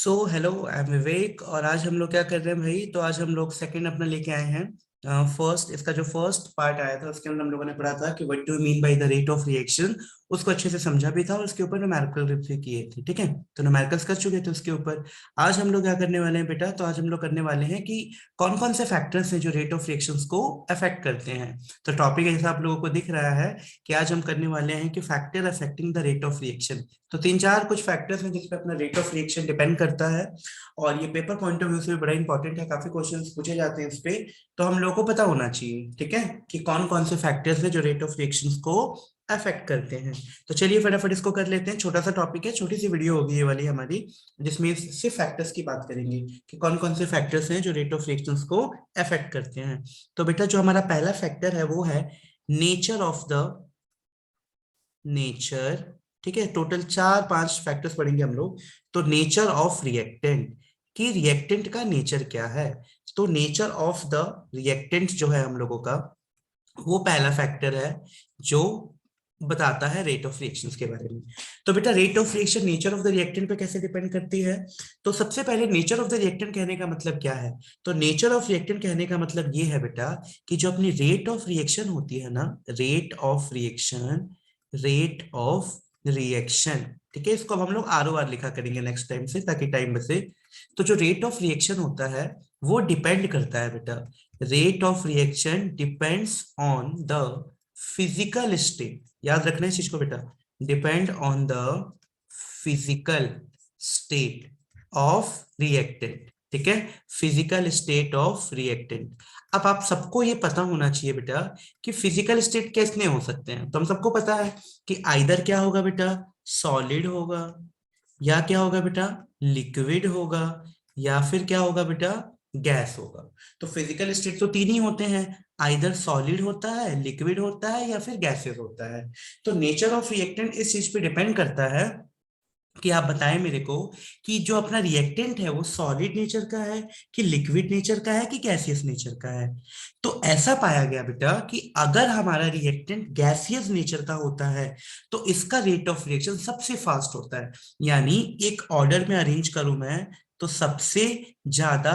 Hello, I am विवेक। और आज हम लोग क्या कर रहे हैं भाई? तो आज हम लोग सेकंड अपना लेके आए हैं। फर्स्ट, इसका जो फर्स्ट पार्ट आया था उसके अंदर हम लोगों ने पढ़ा था कि what do mean by the rate of reaction. उसको अच्छे से समझा भी था और उसके ऊपर न्यूमेरिकल भी किए थे। ठीक है, तो न्यूमेरिकल्स कर चुके थे उसके ऊपर। आज हम लोग क्या करने वाले हैं बेटा? तो आज हम लोग करने वाले हैं कि कौन कौन से फैक्टर्स हैं जो रेट ऑफ रिएक्शंस को अफेक्ट करते हैं। तो टॉपिक जैसा आप लोगों को दिख रहा है कि आज हम करने वाले हैं कि factor affecting the rate of reaction. तो तीन चार कुछ फैक्टर्स हैं जिस पे अपना रेट ऑफ रिएक्शन डिपेंड करता है। और ये पेपर पॉइंट ऑफ व्यू से भी बड़ा इंपॉर्टेंट है, काफी क्वेश्चंस पूछे जाते हैं इस पे। तो हम लोगों को पता होना चाहिए, ठीक है, कि कौन कौन से फैक्टर्स हैं जो रेट ऑफ रिएक्शंस को अफेक्ट करते हैं। तो चलिए फटाफट इसको कर लेते हैं। छोटा सा टॉपिक है, छोटी सी वीडियो होगी ये वाली हमारी, जिसमें सिर्फ फैक्टर्स की बात करेंगे कि कौन कौन से फैक्टर्स हैं जो रेट ऑफ रिएक्शंस को अफेक्ट करते हैं। तो बेटा जो हमारा पहला फैक्टर है वो है नेचर ऑफ द नेचर। ठीक है, टोटल चार पांच फैक्टर्स पढ़ेंगे हम लोग। तो नेचर ऑफ रिएक्टेंट, कि रिएक्टेंट का नेचर क्या है। तो नेचर ऑफ द रिएक्टेंट जो है हम लोगों का, वो पहला फैक्टर है जो बताता है रेट ऑफ रिएक्शंस के बारे में। तो बेटा rate of reaction nature of the reactant पे कैसे डिपेंड करती है? तो सबसे पहले नेचर ऑफ द रिएक्टेंट कहने का मतलब क्या है? तो नेचर ऑफ रिएक्टेंट कहने का मतलब ये है बेटा कि जो अपनी रेट ऑफ रिएक्शन होती है ना, rate of reaction, rate of reaction, ठीक है, इसको अब हम लोग ROR लिखा करेंगे नेक्स्ट टाइम से ताकि टाइम बचे। तो जो रेट ऑफ रिएक्शन होता है वो डिपेंड करता है बेटा, rate of reaction depends on the physical state. याद रखना इस चीज को बेटा, depend on the physical state of reactant. ठीक है, फिजिकल स्टेट ऑफ रिएक्टेंट। अब आप सबको ये पता होना चाहिए बेटा कि फिजिकल स्टेट कैसे हो सकते हैं। तो हम सबको पता है कि आइदर क्या होगा बेटा, सॉलिड होगा, या क्या होगा बेटा, लिक्विड होगा, या फिर क्या होगा बेटा, गैस होगा। तो फिजिकल स्टेट तो तीन ही होते हैं, आइदर सॉलिड होता है, लिक्विड होता है, या फिर गैसेस होता है। तो नेचर ऑफ रिएक्टेंट इस चीज पे डिपेंड करता है कि आप बताएं मेरे को कि जो अपना रिएक्टेंट है वो सॉलिड नेचर का है, कि लिक्विड नेचर का है, कि गैसियस नेचर का है। तो ऐसा पाया गया बेटा कि अगर हमारा रिएक्टेंट गैसियस नेचर का होता है तो इसका रेट ऑफ रिएक्शन सबसे फास्ट होता है। यानी एक ऑर्डर में अरेंज करूं मैं, तो सबसे ज्यादा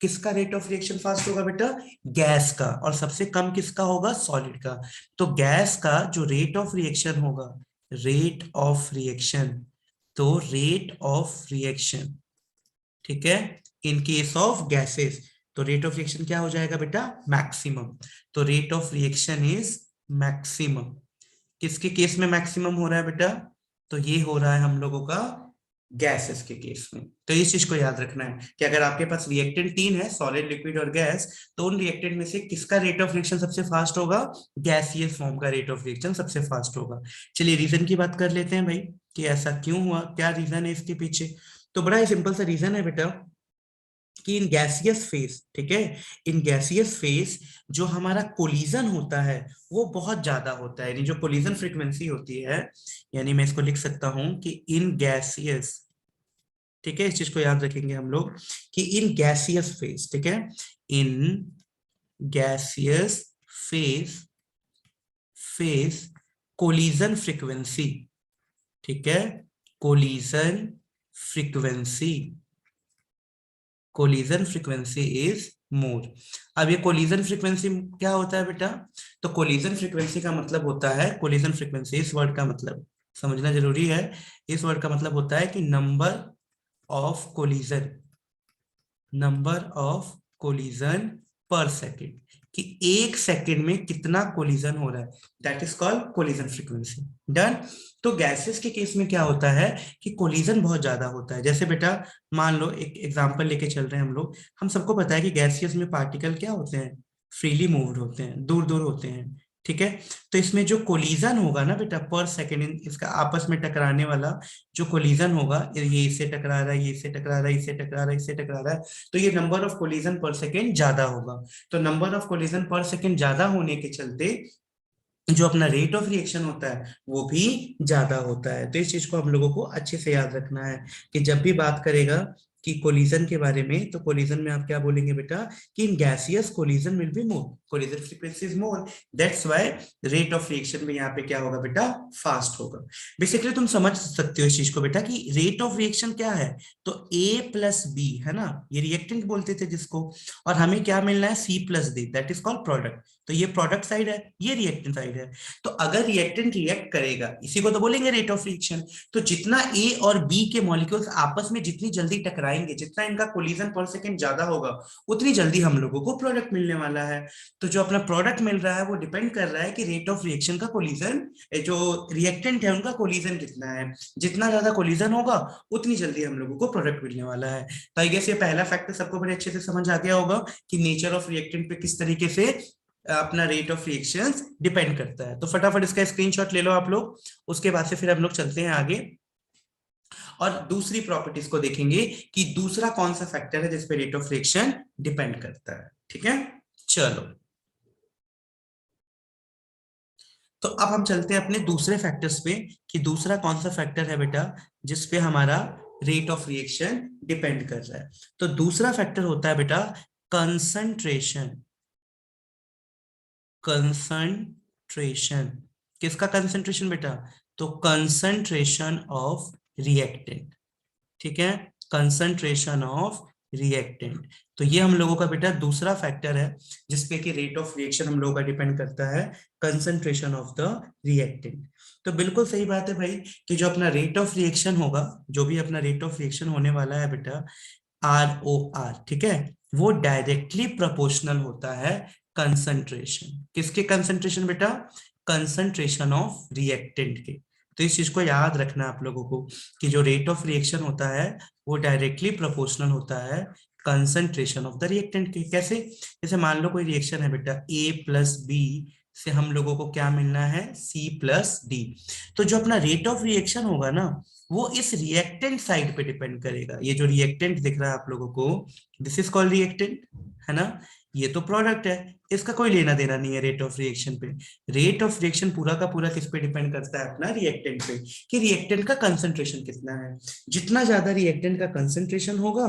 किसका रेट ऑफ रिएक्शन फास्ट होगा बेटा, गैस का, और सबसे कम किसका होगा, सॉलिड का। तो गैस का जो रेट ऑफ रिएक्शन होगा, रेट ऑफ रिएक्शन, तो रेट ऑफ रिएक्शन, ठीक है, इन केस ऑफ गैसेस, तो रेट ऑफ रिएक्शन क्या हो जाएगा बेटा, मैक्सिमम। तो rate of reaction is maximum. किसके केस में मैक्सिमम हो रहा है बेटा? तो ये हो रहा है हम लोगों का गैसेस के केस में। तो इस चीज को याद रखना है कि अगर आपके पास रिएक्टेंट तीन है, सॉलिड, लिक्विड और गैस, तो उन रिएक्टेंट में से किसका रेट ऑफ रिएक्शन सबसे फास्ट होगा, गैसियस फॉर्म का रेट ऑफ रिएक्शन सबसे फास्ट होगा। चलिए रीजन की बात कर लेते हैं भाई कि ऐसा क्यों हुआ, क्या रीजन है इसके पीछे। तो बड़ा ही सिंपल सा रीजन है बेटा कि इन गैसियस फेस, ठीक है, इन गैसियस फेस जो हमारा कोलिजन होता है वो बहुत ज्यादा होता है, यानी जो कोलिजन फ्रीक्वेंसी होती है, यानी मैं इसको लिख सकता हूं कि इन गैसियस, ठीक है, इस चीज को याद रखेंगे हम लोग कि इन गैसियस फेस, ठीक है, in gaseous face, face collision frequency, ठीक है, collision frequency, collision frequency is more. अब ये कोलिजन फ्रीक्वेंसी क्या होता है बेटा? तो कोलिजन फ्रीक्वेंसी का मतलब होता है, कोलिजन फ्रीक्वेंसी इस वर्ड का मतलब समझना जरूरी है। इस वर्ड का मतलब होता है कि number of collision, number of collision per second, कि एक सेकेंड में कितना कोलिजन हो रहा है, that is called collision frequency. Done. तो गैसेस के केस में क्या होता है कि कोलिजन बहुत ज्यादा होता है। जैसे बेटा मान लो एक एग्जांपल लेके चल रहे हैं हम लोग, हम सबको पता है कि गैसियस में पार्टिकल क्या होते हैं, फ्रीली मूव्ड होते हैं, दूर दूर होते हैं, ठीक है। तो इसमें जो कोलिजन होगा ना बेटा पर सेकेंड, इसका आपस में टकराने वाला जो कोलिजन होगा, ये इससे टकरा रहा है, ये इससे टकरा रहा है, इससे टकरा रहा है, इससे टकरा रहा है, तो ये number of collision per second ज्यादा होगा। तो number of collision per second ज्यादा होने के चलते जो अपना रेट ऑफ रिएक्शन होता है वो भी ज्यादा होता है। तो इस चीज को हम लोगों को अच्छे से याद रखना है कि जब भी बात करेगा कि कोलिजन के बारे में, तो कोलिजन में आप क्या बोलेंगे बेटा कि in gaseous collision will be more, collision frequency is more, that's why rate of reaction में यहाँ पे क्या होगा बेटा, फास्ट होगा। बेसिकली तुम समझ सकते हो इस चीज को बेटा कि रेट ऑफ रिएक्शन क्या है, तो A प्लस बी है ना, ये रिएक्टेंट बोलते थे जिसको, और हमें क्या मिलना है C plus D, that is called product. तो ये प्रोडक्ट साइड है, ये रिएक्टेंट साइड है। तो अगर रिएक्टेंट रिएक्ट करेगा, इसी को तो बोलेंगे रेट ऑफ रिएक्शन। तो जितना ए और बी के मॉलिक्यूल्स आपस में जितनी जल्दी टकराएंगे, जितना इनका कोलिजन पर सेकंड ज्यादा होगा, उतनी जल्दी हम लोगों को प्रोडक्ट मिलने वाला है। तो जो अपना प्रोडक्ट मिल रहा है वो डिपेंड कर रहा है कि रेट ऑफ रिएक्शन का कोलिजन, जो रिएक्टेंट है उनका कोलिजन कितना है। जितना ज्यादा कोलिजन होगा उतनी जल्दी हम लोगों को प्रोडक्ट मिलने वाला है। तो आई गेस ये पहला फैक्टर सबको बड़े अच्छे से समझ आ गया होगा कि नेचर ऑफ रिएक्टेंट पे किस तरीके से अपना रेट ऑफ रिएक्शंस डिपेंड करता है। तो फटाफट इसका स्क्रीनशॉट ले लो आप लोग, उसके बाद से फिर हम लोग चलते हैं आगे और दूसरी प्रॉपर्टीज को देखेंगे कि दूसरा कौन सा फैक्टर है जिसपे रेट ऑफ रिएक्शन डिपेंड करता है। ठीक है, चलो तो अब हम चलते हैं अपने दूसरे फैक्टर्स पे कि दूसरा कौन सा फैक्टर है बेटा जिसपे हमारा रेट ऑफ रिएक्शन डिपेंड कर रहा है। तो दूसरा फैक्टर होता है बेटा कंसंट्रेशन। कंसंट्रेशन किसका कंसंट्रेशन बेटा, तो कंसंट्रेशन ऑफ रिएक्टेंट। ठीक है, कंसंट्रेशन ऑफ रिएक्टेंट। तो ये हम लोगों का बेटा दूसरा फैक्टर है जिसपे कि रेट ऑफ रिएक्शन हम लोगों का डिपेंड करता है, कंसंट्रेशन ऑफ द रिएक्टेंट। तो बिल्कुल सही बात है भाई कि जो अपना रेट ऑफ रिएक्शन होगा, जो भी अपना रेट ऑफ रिएक्शन होने वाला है बेटा ROR, ठीक है, वो डायरेक्टली प्रोपोर्शनल होता है कंसंट्रेशन, किसके कंसंट्रेशन बेटा, कंसंट्रेशन ऑफ रिएक्टेंट के। तो इस चीज को याद रखना आप लोगों को कि जो रेट ऑफ रिएक्शन होता है वो डायरेक्टली प्रोपोर्शनल होता है कंसंट्रेशन ऑफ द रिएक्टेंट के। कैसे, जैसे मान लो कोई रिएक्शन है बेटा A प्लस बी से हम लोगों को क्या मिलना है, C प्लस डी। तो जो अपना रेट ऑफ रिएक्शन होगा ना वो इस रिएक्टेंट साइड पे डिपेंड करेगा। ये जो रिएक्टेंट दिख रहा है आप लोगों को, दिस इज कॉल्ड रिएक्टेंट, है ना, ये तो प्रोडक्ट है, इसका कोई लेना देना नहीं है रेट ऑफ रिएक्शन पे। रेट ऑफ रिएक्शन पूरा का पूरा किस पे डिपेंड करता है, अपना रिएक्टेंट पे, कि रिएक्टेंट का कंसंट्रेशन कितना है। जितना ज्यादा रिएक्टेंट का कंसंट्रेशन होगा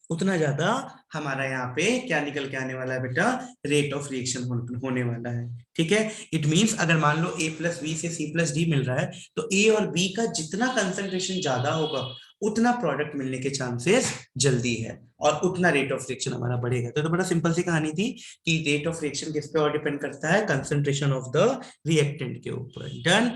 उतना ज्यादा हमारा यहाँ पे क्या निकल के आने वाला है बेटा, रेट ऑफ रिएक्शन होने वाला है। ठीक है, इट मींस अगर मान लो A प्लस बी से C प्लस डी मिल रहा है, तो A और B का जितना कंसंट्रेशन ज्यादा होगा उतना प्रोडक्ट मिलने के चांसेस जल्दी है और उतना रेट ऑफ रिएक्शन हमारा बढ़ेगा। तो बड़ा सिंपल सी कहानी थी कि रेट ऑफ रिएक्शन किस पे और डिपेंड करता है, कंसंट्रेशन ऑफ द रिएक्टेंट के ऊपर। डन।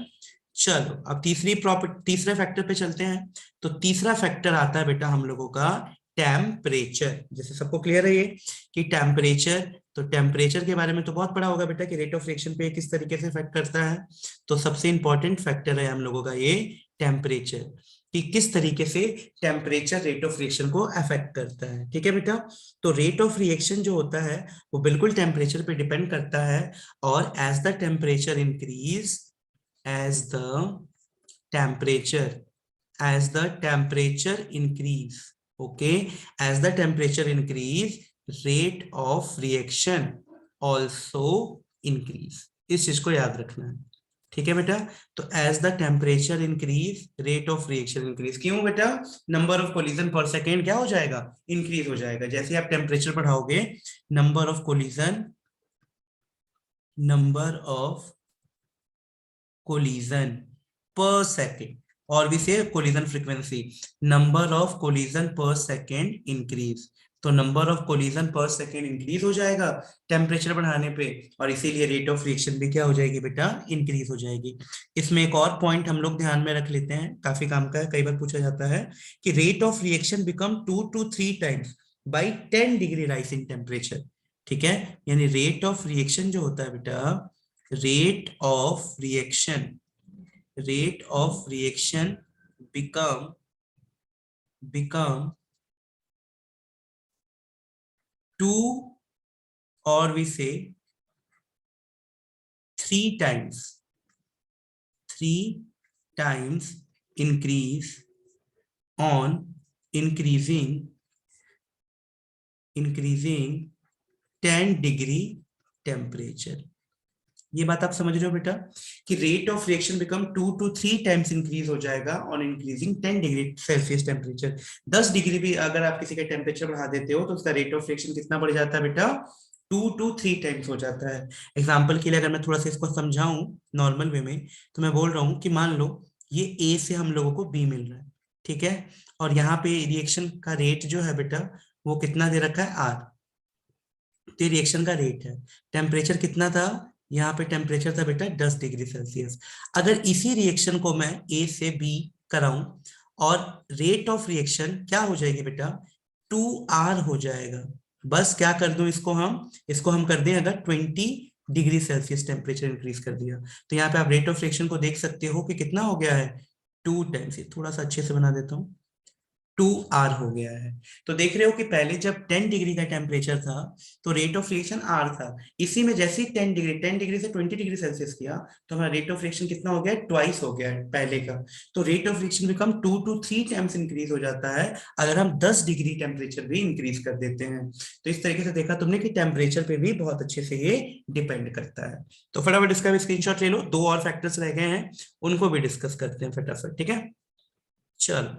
चलो अब तीसरे फैक्टर पे चलते हैं। तो तीसरा फैक्टर आता है बेटा हम लोगों का टेम्परेचर। जैसे सबको क्लियर है ये कि टेम्परेचर, तो टेम्परेचर के बारे में तो बहुत पढ़ा होगा बेटा कि रेट ऑफ रिएक्शन पे किस तरीके से इफेक्ट करता है। तो सबसे इंपॉर्टेंट फैक्टर है हम लोगों का ये टेम्परेचर, कि किस तरीके से टेम्परेचर रेट ऑफ रिएक्शन को अफेक्ट करता है। ठीक है बेटा, तो रेट ऑफ रिएक्शन जो होता है वो बिल्कुल टेम्परेचर पे डिपेंड करता है, और as the temperature increase, as the temperature as the temperature increase, okay, as the temperature increase rate of reaction also increase। इस चीज को याद रखना है। ठीक है बेटा, तो as the temperature increase rate of reaction increase. क्यों बेटा, number of collision per second क्या हो जाएगा, इंक्रीज हो जाएगा। जैसे आप टेम्परेचर बढ़ाओगे, number of collision, number of collision per second, और भी से collision frequency, number of collision per second increase. तो number of collision per second increase हो जाएगा टेम्परेचर बढ़ाने पे, और इसीलिए रेट ऑफ रिएक्शन भी क्या हो जाएगी बेटा, इंक्रीज हो जाएगी। इसमें एक और पॉइंट हम लोग ध्यान में रख लेते हैं, काफी काम का है, कई बार पूछा जाता है कि rate of reaction become 2 to 3 times by 10 degree rise in temperature. ठीक है, यानी रेट ऑफ रिएक्शन जो होता है बेटा, rate of reaction become 2, or we say 3 times increase on increasing 10 degree temperature। ये बात आप समझ रहे हो बेटा कि rate of reaction become 2 to 3 times increase हो जाएगा on increasing 10 degree Celsius temperature. 10 degree भी अगर आप किसी का टेम्परेचर बढ़ा देते हो तो उसका रेट ऑफ रिएक्शन कितना बढ़ जाता है बेटा, 2 to 3 टाइम्स हो जाता है। एग्जाम्पल के लिए अगर मैं थोड़ा सा इसको समझाऊं नॉर्मल वे में, तो मैं बोल रहा हूँ कि मान लो ये ए से हम लोगों को बी मिल रहा है, ठीक है, और यहाँ पे रिएक्शन का रेट जो है बेटा वो कितना दे रखा है, आर। तो रिएक्शन का रेट है, टेम्परेचर कितना था, यहाँ पे टेम्परेचर था बेटा 10 डिग्री सेल्सियस। अगर इसी रिएक्शन को मैं ए से बी कराऊं और रेट ऑफ रिएक्शन क्या हो जाएगी बेटा, 2R हो जाएगा। बस क्या कर दूं इसको हम कर दें अगर 20 डिग्री सेल्सियस टेम्परेचर इंक्रीज कर दिया, तो यहाँ पे आप रेट ऑफ रिएक्शन को देख सकते हो कि कितना हो गया है, 2 टाइम्स। थोड़ा सा अच्छे से बना देता हूँ, 2R हो गया है। तो देख रहे हो कि पहले जब 10 डिग्री का टेम्परेचर था तो रेट ऑफ रिएक्शन R था, इसी में जैसे ही 10 डिग्री से 20 डिग्री सेल्सियस किया तो हमारा रेट ऑफ रिएक्शन कितना हो गया, ट्वाइस हो गया है पहले का। तो rate of reaction become 2 to 3 times increase हो जाता है अगर हम 10 डिग्री टेम्परेचर भी इंक्रीज कर देते हैं। तो इस तरीके से देखा तुमने कि टेम्परेचर पे भी बहुत अच्छे से ये डिपेंड करता है। तो फटाफट इसका भी स्क्रीनशॉट ले लो, 2 और फैक्टर्स रह गए हैं उनको भी डिस्कस करते हैं फटाफट, ठीक है। चलो,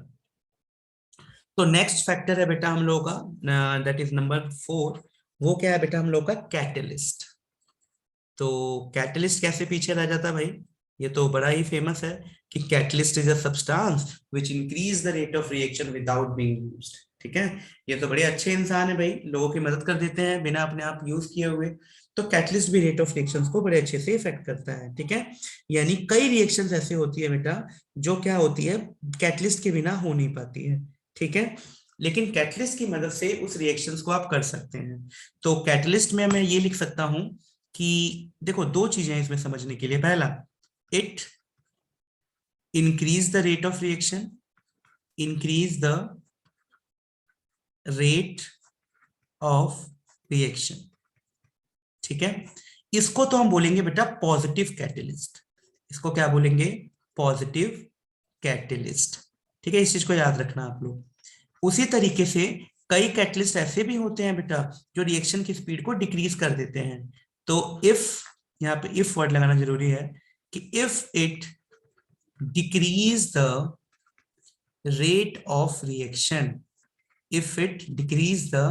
तो नेक्स्ट फैक्टर है बेटा हम लोगों का, दैट इज नंबर 4। वो क्या है बेटा हम लोग का, कैटलिस्ट। तो कैटलिस्ट कैसे पीछे रह जाता है भाई, ये तो बड़ा ही फेमस है कि catalyst is a substance which increase the rate of reaction without being used. ठीक है, ये तो बड़े अच्छे इंसान है भाई, लोगों की मदद कर देते हैं बिना अपने आप यूज किए हुए। तो कैटलिस्ट भी रेट ऑफ रिएक्शंस को बड़े अच्छे से इफेक्ट करता है, ठीक है। यानी कई रिएक्शंस ऐसे होती है बेटा जो क्या होती है, कैटलिस्ट के बिना हो नहीं पाती है, ठीक है, लेकिन कैटलिस्ट की मदद से उस रिएक्शंस को आप कर सकते हैं। तो कैटलिस्ट में मैं ये लिख सकता हूं कि देखो दो चीजें हैं इसमें समझने के लिए। पहला, it increase the rate of reaction, increase the rate of reaction, ठीक है। इसको तो हम बोलेंगे बेटा पॉजिटिव कैटलिस्ट, इसको क्या बोलेंगे, पॉजिटिव कैटलिस्ट, ठीक है। इस चीज को याद रखना आप लोग। उसी तरीके से कई कैटलिस्ट ऐसे भी होते हैं बेटा जो रिएक्शन की स्पीड को डिक्रीज कर देते हैं। तो इफ, यहाँ पे इफ वर्ड लगाना जरूरी है कि if it decrease the rate of reaction, if it decrease the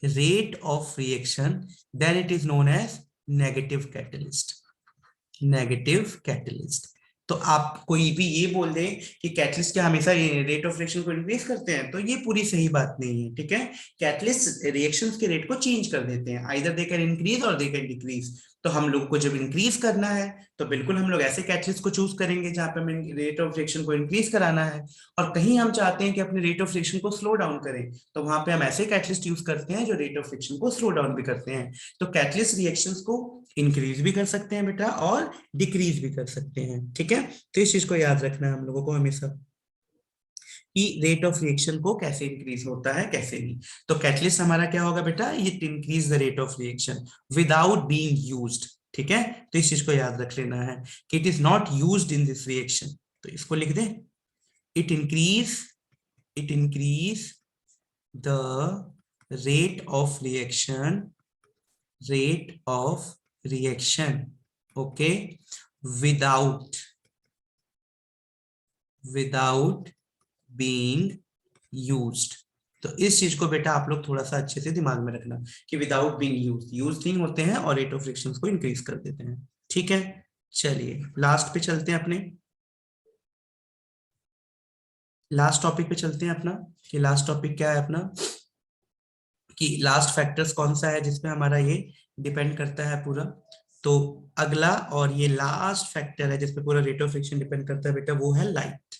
rate of reaction, then it is known as negative catalyst, negative catalyst। तो आप कोई भी ये बोल दे कि कैटलिस्ट क्या हमेशा रेट ऑफ रिएक्शन को इंक्रीज करते हैं, तो ये पूरी सही बात नहीं है, ठीक है। कैटलिस्ट रिएक्शंस के रेट को चेंज कर देते हैं, आइदर दे कैन इंक्रीज और दे कैन डिक्रीज। तो हम लोग को जब इंक्रीज करना है तो बिल्कुल हम लोग ऐसे कैटलिस्ट को चूज करेंगे जहां पे हमें रेट ऑफ रिएक्शन को इंक्रीज कराना है, और कहीं हम चाहते हैं कि अपने रेट ऑफ रिएक्शन को स्लो डाउन करें तो वहां पे हम ऐसे कैटलिस्ट यूज करते हैं जो रेट ऑफ रिएक्शन को स्लो डाउन भी करते हैं। तो कैटलिस्ट रिएक्शंस को इंक्रीज भी कर सकते हैं बेटा और डिक्रीज भी कर सकते हैं, ठीक है। तो इस चीज को याद रखना है हम लोगों को हमेशा कि रेट ऑफ रिएक्शन को कैसे इंक्रीज होता है कैसे नहीं। तो कैटलिस्ट हमारा क्या होगा बेटा, it increase the rate of reaction without being used, ठीक है। तो इस चीज को याद रख लेना है कि it is not used in this reaction. तो इसको लिख दें, it increase the rate of reaction, okay, without being used। तो इस चीज को बेटा आप लोग थोड़ा सा अच्छे से दिमाग में रखना कि विदाउट बीइंग यूज्ड नहीं होते हैं और रेट ऑफ रिएक्शन को इंक्रीज कर देते हैं, ठीक है। चलिए लास्ट पे चलते हैं, अपने लास्ट टॉपिक पे चलते हैं अपना, कि लास्ट टॉपिक क्या है अपना, कि लास्ट फैक्टर्स कौन सा है जिसपे हमारा ये डिपेंड करता है पूरा। तो अगला और ये लास्ट फैक्टर है जिसपे पूरा रेट ऑफ फ्रिक्शन डिपेंड करता है बेटा, वो है लाइट।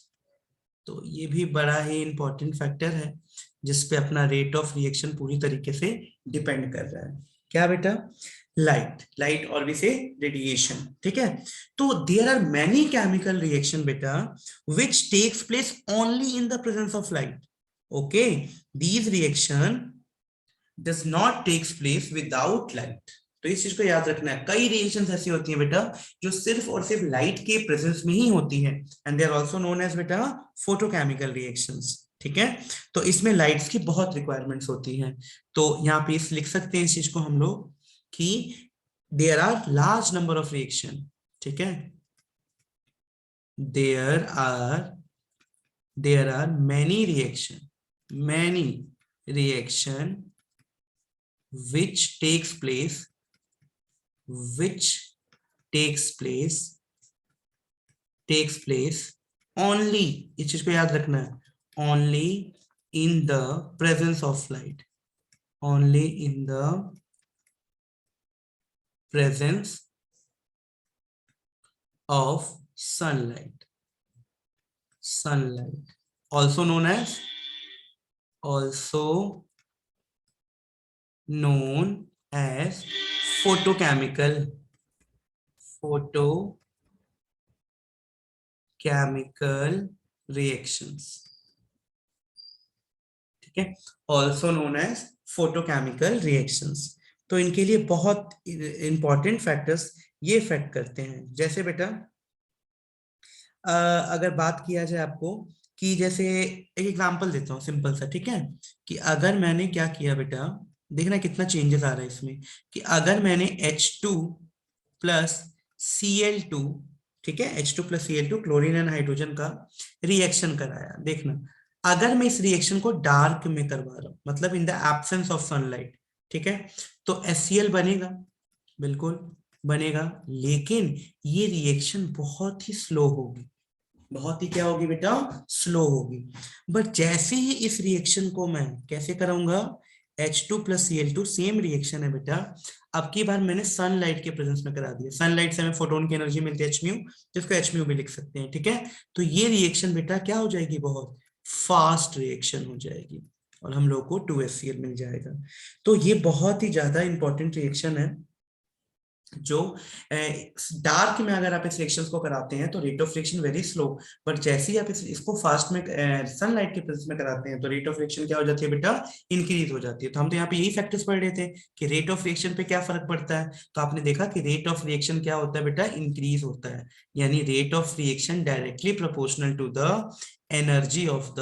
तो ये भी बड़ा ही इंपॉर्टेंट फैक्टर है जिसपे अपना रेट ऑफ रिएक्शन पूरी तरीके से डिपेंड कर रहा है। क्या बेटा, लाइट और भी से रेडिएशन, ठीक है। तो there are many chemical reaction बेटा which takes place only in the presence of light, okay, these reaction does not takes place without light। तो इस चीज को याद रखना है, कई रिएक्शंस ऐसी होती हैं बेटा जो सिर्फ और सिर्फ लाइट के प्रेजेंस में ही होती है, and they are also known as बेटा फोटोकेमिकल रिएक्शंस, ठीक है। तो इसमें लाइट्स की बहुत रिक्वायरमेंट्स होती हैं। तो यहाँ पे इस लिख सकते हैं इस चीज को हम लोग कि there are large number of reaction, ठीक है, there are many reaction which which takes place only, इस चीज को याद रखना है, only in the presence of light, only in the presence of sunlight, also known as photochemical reactions, ठीक है, also known as photochemical reactions. तो इनके लिए बहुत इंपॉर्टेंट फैक्टर्स ये इफेक्ट करते हैं। जैसे बेटा अगर बात किया जाए आपको कि जैसे एक एग्जांपल देता हूँ सिंपल सा, ठीक है, कि अगर मैंने क्या किया बेटा, देखना कितना चेंजेस आ रहा है इसमें, कि अगर मैंने H2 प्लस Cl2, ठीक है, H2 plus Cl2 chlorine and hydrogen का रिएक्शन कराया, देखना अगर मैं इस रिएक्शन को डार्क में करवा रहा हूं, मतलब in the absence of sunlight, ठीक है, तो HCl बनेगा, बिल्कुल बनेगा, लेकिन ये रिएक्शन बहुत ही स्लो होगी, बहुत ही क्या होगी बेटा, स्लो होगी। बट जैसे ही इस रिएक्शन को मैं कैसे कराऊंगा, H2 plus Cl2 same reaction है बेटा, अब की बार मैंने सनलाइट के प्रेजेंस में करा दिया, सनलाइट से हमें फोटोन की एनर्जी मिलती है hmu, जिसको hmu भी लिख सकते हैं, ठीक है, तो ये रिएक्शन बेटा क्या हो जाएगी, बहुत फास्ट रिएक्शन हो जाएगी और हम लोग को 2HCl मिल जाएगा। तो ये बहुत ही ज्यादा इंपॉर्टेंट रिएक्शन है, जो डार्क में अगर आप इस रिएक्शंस को कराते हैं तो rate of reaction very slow, but जैसे ही आप इसको फास्ट में सनलाइट के प्रेजेंस में कराते हैं तो रेट ऑफ रिएक्शन क्या हो जाती है बेटा, इंक्रीज हो जाती है। तो हम तो यहाँ पे यही फैक्टर्स पढ़ रहे थे कि रेट ऑफ रिएक्शन पे क्या फर्क पड़ता है, तो आपने देखा कि रेट ऑफ रिएक्शन क्या होता है बेटा, इंक्रीज होता है, यानी rate of reaction directly proportional to the energy of the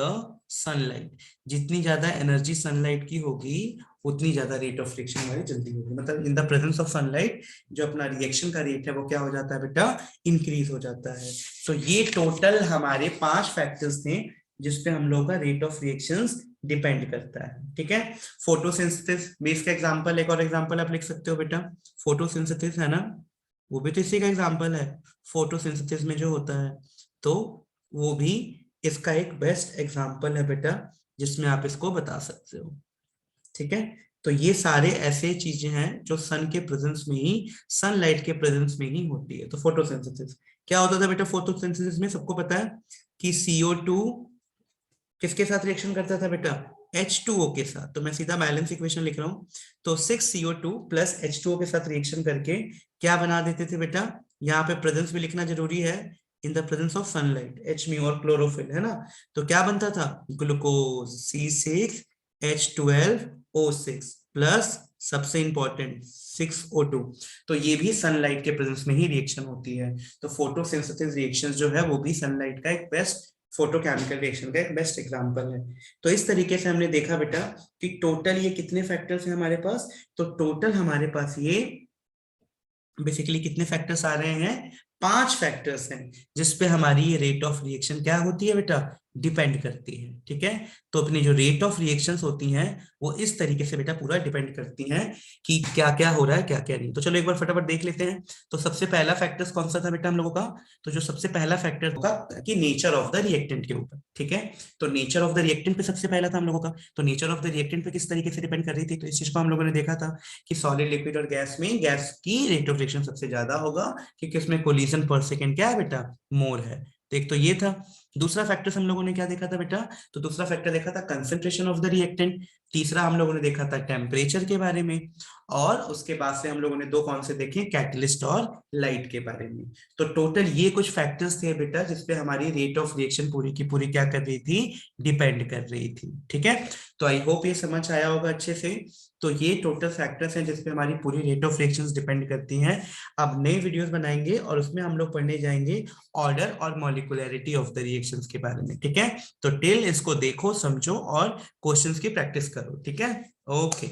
sunlight. जितनी ज्यादा एनर्जी सनलाइट की होगी उतनी ज्यादा रेट ऑफ रिएक्शन हमारी जल्दी होगी, मतलब in the presence of sunlight जो अपना रिएक्शन का रेट है वो क्या हो जाता है बेटा, इंक्रीज हो जाता है। तो ये टोटल हमारे 5 फैक्टर्स थे जिसपे हम लोग का रेट ऑफ रिएक्शंस डिपेंड करता है, ठीक है। फोटोसिंथेसिस में इसका एग्जांपल, एक और एग्जांपल आप लिख सकते हो बेटा, फोटोसिंथेसिस है ना, वो भी तो इसी का एग्जांपल है, फोटोसिंथेसिस में जो होता है, तो वो भी इसका एक बेस्ट एग्जांपल है बेटा, जिसमें आप इसको बता सकते हो, ठीक है। तो ये सारे ऐसे चीजें हैं जो सन के प्रेजेंस में ही, सनलाइट के प्रेजेंस में ही होती है। तो फोटोसिंथेसिस क्या होता था बेटा, फोटोसिंथेसिस में सबको पता है कि CO2 किसके साथ रिएक्शन करता था बेटा, H2O के साथ, तो मैं सीधा बैलेंस इक्वेशन लिख रहा हूं, तो 6CO2 प्लस H2O के साथ रिएक्शन करके क्या बना देते थे बेटा, यहाँ पे प्रेजेंस भी लिखना जरूरी है, in the presence of sunlight Hmu और क्लोरोफिल, है ना, तो क्या बनता था, ग्लूकोज C6H12O6 प्लस सबसे इंपॉर्टेंट 6O2, तो ये भी सनलाइट के प्रेजेंस में ही रिएक्शन होती है। तो फोटोसिंथेसिस रिएक्शंस जो है वो भी सनलाइट का एक बेस्ट, फोटोकेमिकल रिएक्शन का एक बेस्ट एग्जांपल है। तो इस तरीके से हमने देखा बेटा कि टोटल ये कितने फैक्टर्स हैं हमारे पास, तो टोटल हमारे पास ये बेसिकली कितने फैक्टर्स आ रहे हैं, 5 फैक्टर्स हैं जिसपे हमारी ये रेट ऑफ रिएक्शन क्या होती है बेटा, डिपेंड करती है, ठीक है। तो अपनी जो रेट ऑफ रिएक्शंस होती हैं वो इस तरीके से बेटा पूरा डिपेंड करती हैं कि क्या क्या हो रहा है क्या क्या नहीं। तो चलो एक बार फटाफट देख लेते हैं। तो सबसे पहला फैक्टर्स कौन सा था बेटा हम लोगों का, तो जो सबसे पहला फैक्टर होगा कि नेचर ऑफ द रिएक्टेंट के ऊपर, ठीक है। तो नेचर ऑफ द रिएक्टेंट पे सबसे पहला था हम लोगों का, तो नेचर ऑफ द रिएक्टेंट पे किस तरीके से डिपेंड कर रही थी, तो इस चीज को हम लोगों ने देखा था कि सॉलिड, लिक्विड और गैस में गैस की रेट ऑफ रिएक्शन सबसे ज्यादा होगा क्योंकि उसमें कोलिजन पर सेकेंड क्या है बेटा, मोर है। तो एक तो ये था। दूसरा फैक्टर हम लोगों ने क्या देखा था बेटा, तो दूसरा फैक्टर देखा था कंसंट्रेशन ऑफ द रिएक्टेंट। तीसरा हम लोगों ने देखा था टेम्परेचर के बारे में, और उसके बाद से हम लोगों ने 2 कौन से देखे, कैटलिस्ट और लाइट के बारे में। तो टोटल ये कुछ फैक्टर्स थे बेटा जिसपे हमारी रेट ऑफ रिएक्शन पूरी की पूरी क्या कर रही थी, डिपेंड कर रही थी, ठीक है। तो आई होप ये समझ आया होगा अच्छे से। तो ये टोटल फैक्टर्स हैं जिसपे हमारी पूरी रेट ऑफ रिएक्शंस डिपेंड करती हैं। अब नए वीडियोस बनाएंगे और उसमें हम लोग पढ़ने जाएंगे ऑर्डर और मॉलिक्यूलरिटी ऑफ द रिएक्शंस के बारे में, ठीक है। तो टिल इसको देखो, समझो और क्वेश्चंस की प्रैक्टिस करो, ठीक है। ओके।